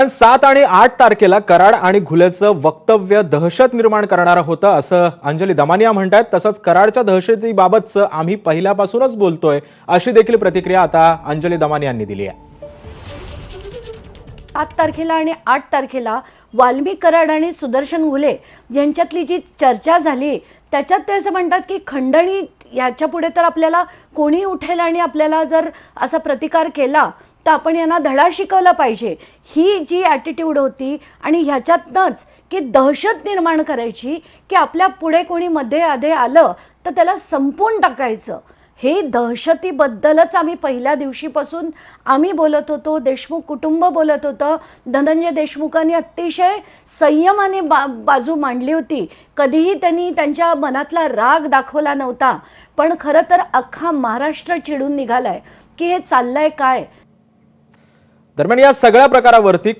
7 आणि 8 तारखेला कराड आणि घुलेचं वक्तव्य दहशत निर्माण करणारं होतं असं अंजली दमानिया म्हणतात। तसंच कराडच्या दहशतीबाबतचं आम्ही पहिल्यापासूनच बोलतोय अशी देखील प्रतिक्रिया आता अंजली दमानियांनी दिली आहे। 7 तारखेला आणि 8 तारखेला वाल्मी कराड आणि सुदर्शन घुले यांच्यातली जी चर्चा झाली त्याच्यात ते असं म्हणतात की खंडणी याच्या पुढे तर आपल्याला कोणी उठेल आणि आपल्याला जर असा प्रतिकार केला तर आपण यांना धडा शिकवला पाहिजे, ही जी ॲटिट्यूड होती। आणि ह्याच्यातनंच की दहशत निर्माण करायची की आपल्या पुढे कोणी मध्ये आधे आलं तर त्याला संपून टाकायचं। हे दहशतीबद्दलच आम्ही पहिल्या दिवशीपासून आम्ही बोलत होतो, देशमुख कुटुंब बोलत होतं। धनंजय देशमुखांनी अतिशय संयमाने बाजू मांडली होती, कधीही त्यांनी त्यांच्या मनातला राग दाखवला नव्हता। पण खरं तर अख्खा महाराष्ट्र चिडून निघालाय की हे चाललंय काय। दरम्यान या सगळ्या प्रकारावरती